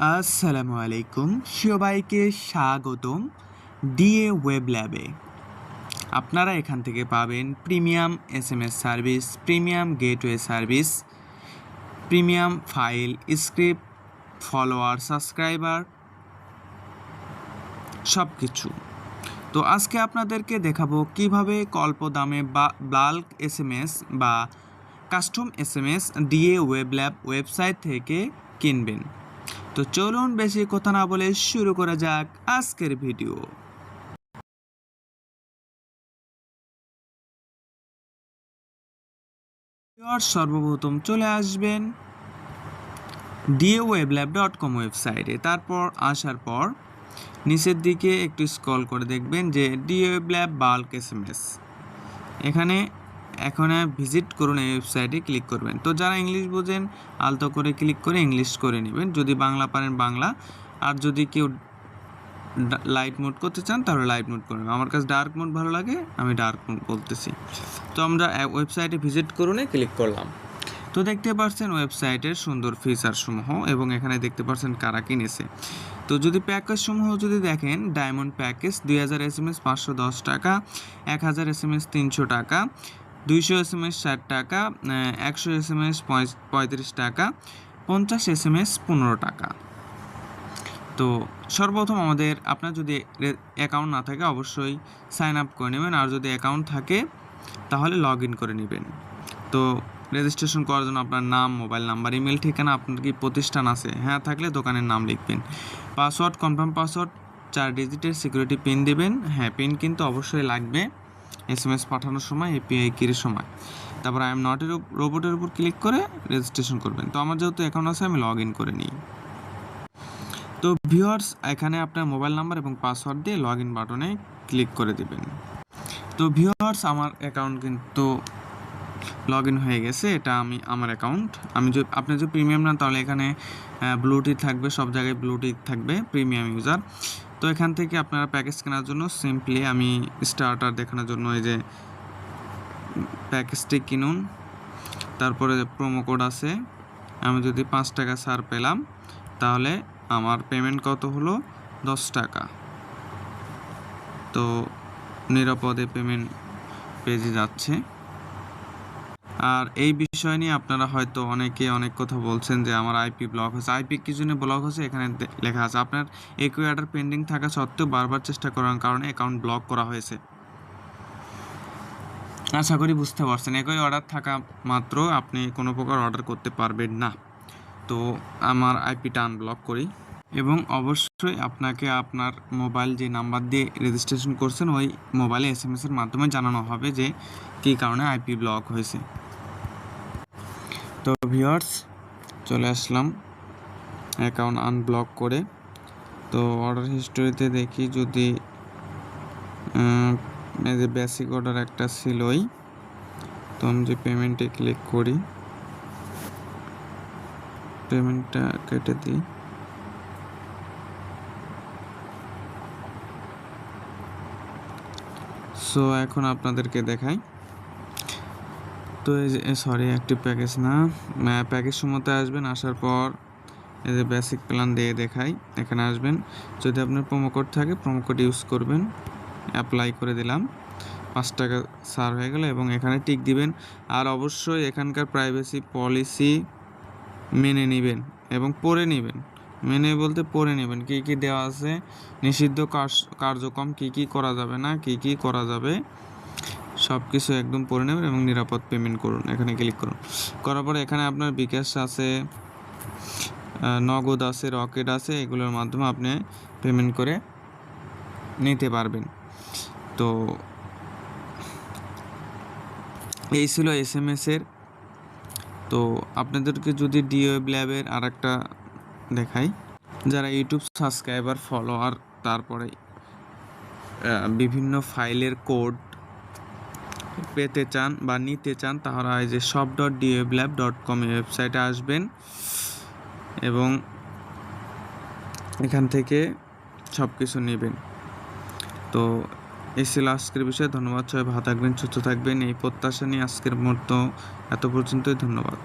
আসসালামু আলাইকুম, সবাইকে স্বাগতম ডিএ ওয়েব ল্যাবে। আপনারা এখান থেকে পাবেন premium SMS service, premium gateway service, premium file, script, follower, subscriber, সব কিছু। তো আজকে আপনাদেরকে দেখাবো কিভাবে অল্প দামে বাল্ক এসএমএস বা custom SMS DA web lab website থেকে কিনবেন। তো চলুন বেশি কথা না বলে শুরু করা যাক আজকের ভিডিও। সর্বপ্রথম চলে আসবেন DAWeblab.com ওয়েবসাইটে। তারপর আসার পর নিচের দিকে একটু স্ক্রল করে দেখবেন যে DAWeblab বাল্ক এসএমএস। এখানে ভিজিট করুন, এই ওয়েবসাইটে ক্লিক করবেন। তো যারা ইংলিশ বোঝেন আলতো করে ক্লিক করে ইংলিশ করে নেবেন, যদি বাংলা পারেন বাংলা, আর যদি কেউ লাইট মোড করতে চান তাহলে লাইট মোড করবেন। আমার কাছে ডার্ক মোড ভালো লাগে, আমি ডার্ক মোড বলতেছি। তো আমরা ওয়েবসাইটে ভিজিট করুন ক্লিক করলাম। তো দেখতে পাচ্ছেন ওয়েবসাইটের সুন্দর ফিচারসমূহ এবং এখানে দেখতে পাচ্ছেন কারা কিনেছে। তো যদি প্যাকেজসমূহ যদি দেখেন, ডায়মন্ড প্যাকেজ 2000 SMS 510 টাকা, 1000 SMS 300 টাকা, 200 SMS 60 টাকা, 100 SMS 35 টাকা, 50 SMS 15 টাকা। তো সর্বপ্রথম আপনার যদি অ্যাকাউন্ট না থাকে অবশ্যই সাইন আপ করে নেবেন, আর যদি অ্যাকাউন্ট থাকে তাহলে লগ ইন করে নেবেন। তো রেজিস্ট্রেশন করার জন্য আপনার নাম, মোবাইল নাম্বার, ইমেল ঠিকানা, আপনার কি প্রতিষ্ঠান আছে, হ্যাঁ থাকলে দোকানের নাম লিখবেন। পাসওয়ার্ড, কনফার্ম পাসওয়ার্ড, 4 ডিজিটের সিকিউরিটি পিন দেবেন। হ্যাঁ, পিন কিন্তু অবশ্যই লাগবে SMS পাঠানোর সময়, API কির সময়। তারপর আই এম নট রোবটের উপর ক্লিক করে রেজিস্ট্রেশন করবেন। তো আমার যেহেতু অ্যাকাউন্ট আছে আমি লগ ইন করে নিই। তো ভিউয়ার্স, এখানে আপনার মোবাইল নাম্বার এবং পাসওয়ার্ড দিয়ে লগ ইন বাটনে ক্লিক করে দেবেন। তো ভিউয়ার্স, আমার অ্যাকাউন্ট কিন্তু লগ ইন হয়ে গেছে। এটা আমার অ্যাকাউন্ট। আপনি যদি প্রিমিয়াম নেন তাহলে এখানে ব্লুটিক থাকবে, সব জায়গায় ব্লুটিক থাকবে, প্রিমিয়াম ইউজার। তো এখান থেকে আপনারা প্যাকেজ কেনার জন্য সিম্পলি আমি স্টার্টার দেখানোর জন্য এই যে প্যাকেজটি কিনুন, তারপরে প্রোমো কোড আছে। আমি যদি 5 টাকা ছাড় পেলাম তাহলে আমার পেমেন্ট কত হলো? 10 টাকা। তো নিরাপদে পেমেন্ট পেজে যাচ্ছে। আর এই বিষয় নিয়ে আপনারা হয়তো অনেকে অনেক কথা বলছেন যে আমার আইপি ব্লক হয়েছে। আইপি কি জন্য ব্লক হয়েছে এখানে লেখা আছে। আপনার একই অর্ডার পেন্ডিং থাকা সত্ত্বেও বারবার চেষ্টা করার কারণে অ্যাকাউন্ট ব্লক করা হয়েছে। আশা করি বুঝতে পারছেন। একই অর্ডার থাকা মাত্র আপনি কোনো প্রকার অর্ডার করতে পারবেন না। তো আমার আইপিটা আনব্লক করি এবং অবশ্যই আপনাকে আপনার মোবাইল যে নাম্বার দিয়ে রেজিস্ট্রেশন করছেন ওই মোবাইলে SMS-এর মাধ্যমে জানানো হবে যে কী কারণে আইপি ব্লক হয়েছে। তো ভিউয়ার্স, চলে আসলাম অ্যাকাউন্ট আনব্লক করে। তো অর্ডার হিস্টোরিতে দেখি, যদি এই যে বেসিক অর্ডার একটা ছিলই, তো আমি যে পেমেন্টে ক্লিক করি, পেমেন্টটা কেটে দিই। সো এখন আপনাদেরকে দেখাই। তো এই যে অ্যাক্টিভ প্যাকেজ না, প্যাকেজ সময়তে আসবেন। আসার পর এই যে বেসিক প্ল্যান দিয়ে দেখাই, এখানে আসবেন। যদি আপনার প্রোমো কোড থাকে প্রোমো কোড ইউজ করবেন। অ্যাপ্লাই করে দিলাম, 5 টাকা ছাড় হয়ে গেল এবং এখানে টিক দিবেন। আর অবশ্যই এখানকার প্রাইভেসি পলিসি মেনে নেবেন এবং পড়ে নেবেন। মেনে বলতে পড়ে নেবেন, কী কী দেওয়া আছে, নিষিদ্ধ কার্যক্রম কী কী করা যাবে না, কী কী করা যাবে, সব কিছু একদম পড়ে নেবেন এবং নিরাপদ পেমেন্ট করুন। এখানে ক্লিক করুন। করার পরে এখানে আপনার বিকাশ আছে, নগদ আছে, রকেট আছে, এগুলোর মাধ্যমে আপনি পেমেন্ট করে নিতে পারবেন। তো এই ছিল SMS-এর। তো আপনাদেরকে যদি DAWeblab-এর আর একটা দেখাই, যারা ইউটিউব সাবস্ক্রাইবার, ফলোয়ার, তারপরে বিভিন্ন ফাইলের কোড পেতে চান বা নিতে চান, তাহলে এই যে shop.daweblab.com ওয়েবসাইটে আসবেন এবং এখান থেকে সব কিছু নেবেন। তো এই ছিল আজকের বিষয়। ধন্যবাদ। সবাই ভালো থাকবেন, সুস্থ থাকবেন, এই প্রত্যাশা নিয়ে আজকের মতো এত পর্যন্তই। ধন্যবাদ।